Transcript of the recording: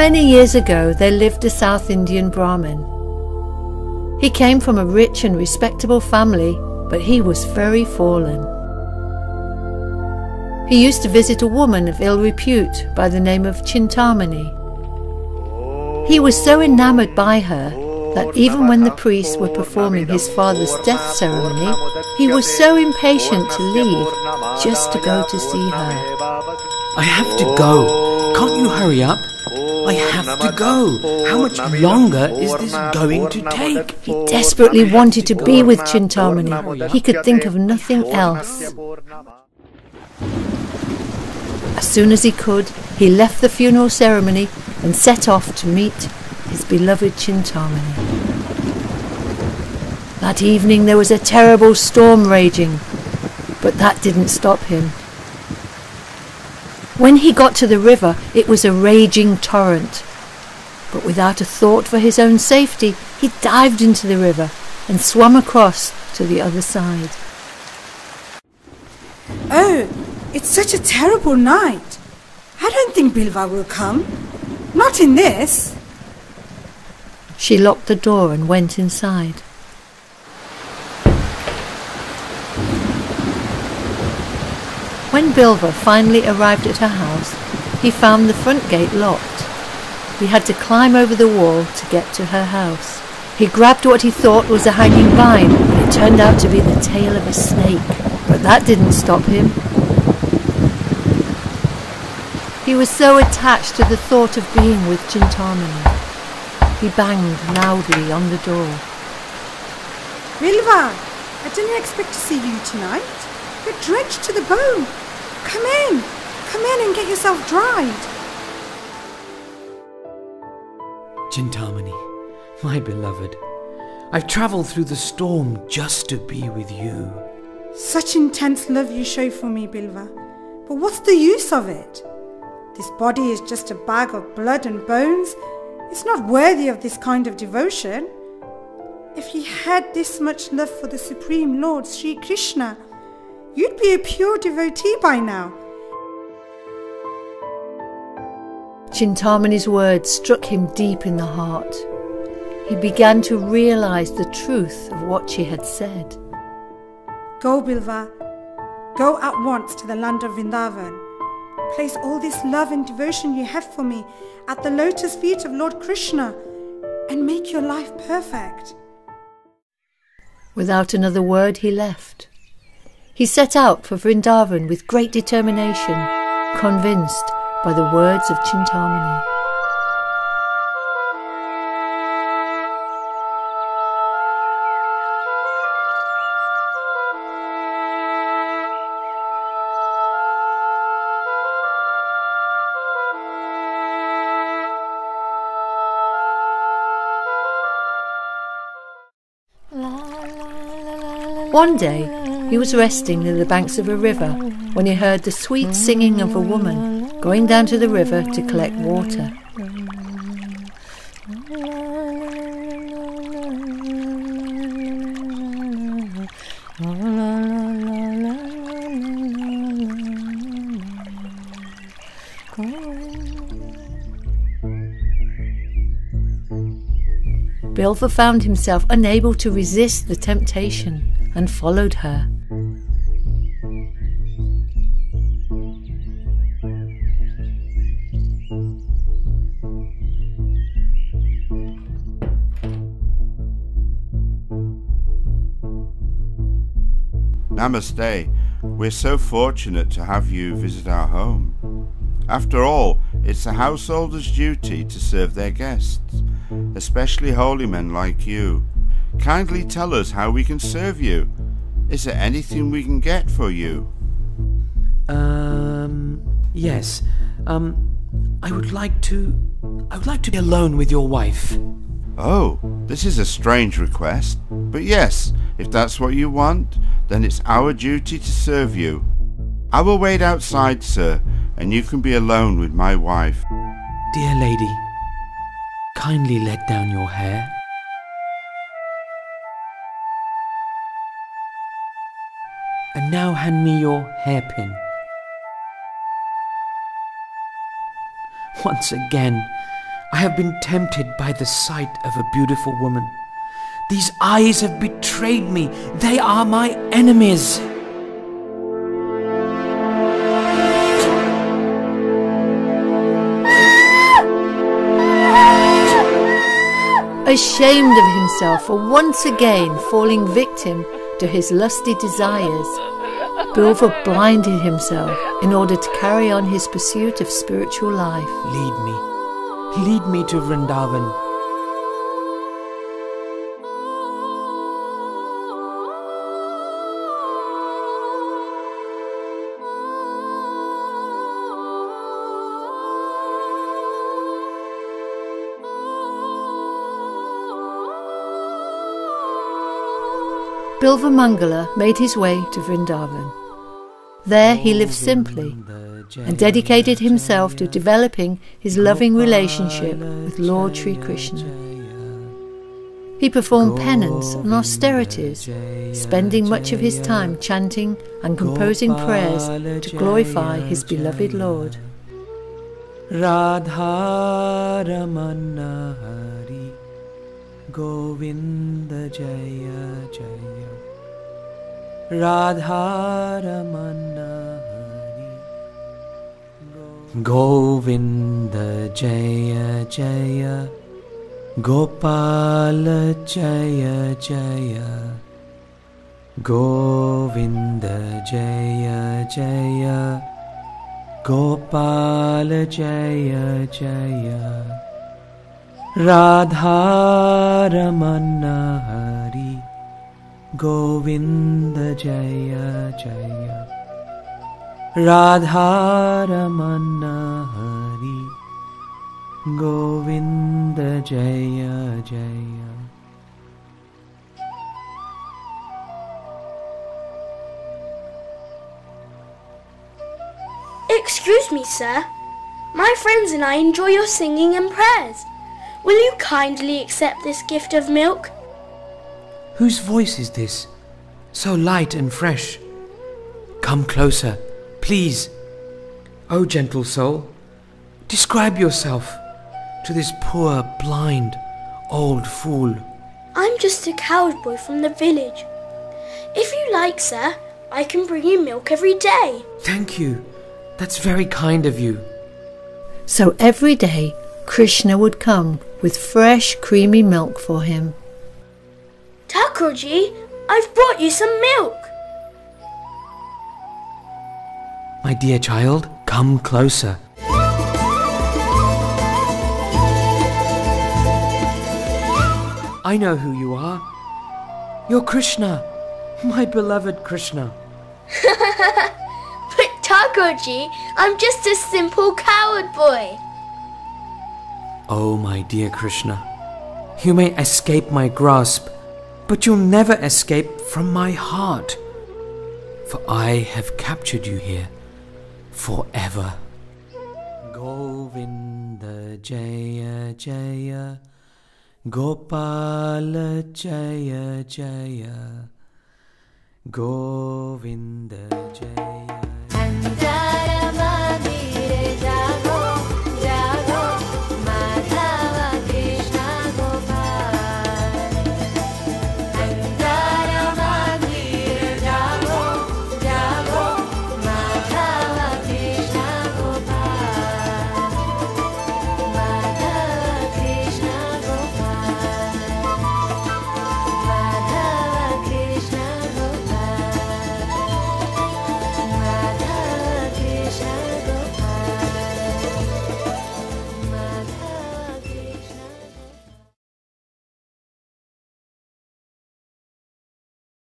Many years ago there lived a South Indian Brahmin. He came from a rich and respectable family, but he was very fallen. He used to visit a woman of ill repute by the name of Chintamani. He was so enamoured by her that even when the priests were performing his father's death ceremony, he was so impatient to leave just to go to see her. I have to go. Can't you hurry up? I have to go. How much longer is this going to take? He desperately wanted to be with Chintamani. He could think of nothing else. As soon as he could, he left the funeral ceremony and set off to meet his beloved Chintamani. That evening there was a terrible storm raging, but that didn't stop him. When he got to the river, it was a raging torrent. But without a thought for his own safety, he dived into the river and swam across to the other side. Oh, it's such a terrible night. I don't think Bilva will come. Not in this. She locked the door and went inside. When Bilva finally arrived at her house, he found the front gate locked. He had to climb over the wall to get to her house. He grabbed what he thought was a hanging vine, and it turned out to be the tail of a snake. But that didn't stop him. He was so attached to the thought of being with Chintamani. He banged loudly on the door. Bilva, I didn't expect to see you tonight. You're drenched to the bone. Come in and get yourself dried. Chintamani, my beloved, I've travelled through the storm just to be with you. Such intense love you show for me, Bilva. But what's the use of it? This body is just a bag of blood and bones. It's not worthy of this kind of devotion. If you had this much love for the Supreme Lord, Sri Krishna, you'd be a pure devotee by now. Chintamani's words struck him deep in the heart. He began to realise the truth of what she had said. Go, Bilva. Go at once to the land of Vrindavan. Place all this love and devotion you have for me at the lotus feet of Lord Krishna and make your life perfect. Without another word, he left. He set out for Vrindavan with great determination, convinced by the words of Chintamani. One day, he was resting near the banks of a river when he heard the sweet singing of a woman going down to the river to collect water. Bilva found himself unable to resist the temptation and followed her. Namaste. We're so fortunate to have you visit our home. After all, it's a householder's duty to serve their guests, especially holy men like you. Kindly tell us how we can serve you. Is there anything we can get for you? Yes. I would like to be alone with your wife. Oh, this is a strange request. But yes, if that's what you want, then it's our duty to serve you. I will wait outside, sir, and you can be alone with my wife. Dear lady, kindly let down your hair. And now hand me your hairpin. Once again, I have been tempted by the sight of a beautiful woman. These eyes have betrayed me. They are my enemies. Ashamed of himself for once again falling victim to his lusty desires, Bilva blinded himself in order to carry on his pursuit of spiritual life. Lead me to Vrindavan. Bilvamangala made his way to Vrindavan. There he lived simply and dedicated himself to developing his loving relationship with Lord Sri Krishna. He performed penance and austerities, spending much of his time chanting and composing prayers to glorify his beloved Lord. Radha Ramana Hari Govinda Jaya Jaya Radha Ramana Hari Govinda Jaya Jaya Gopala Jaya Jaya Govinda Jaya Jaya Gopala Jaya Jaya Radha Ramana Hari Govinda Jaya Jaya Radha Ramana Hari Govinda Jaya Jaya. Excuse me, sir. My friends and I enjoy your singing and prayers. Will you kindly accept this gift of milk? Whose voice is this? So light and fresh. Come closer, please. O gentle soul, describe yourself to this poor, blind, old fool. I'm just a coward boy from the village. If you like, sir, I can bring you milk every day. Thank you. That's very kind of you. So every day Krishna would come with fresh, creamy milk for him. Thakurji, I've brought you some milk. My dear child, come closer. I know who you are. You're Krishna, my beloved Krishna. But Thakurji, I'm just a simple coward boy. Oh, my dear Krishna, you may escape my grasp, but you'll never escape from my heart, for I have captured you here forever. Govinda Jaya Jaya Gopala Jaya Jaya Govinda Jaya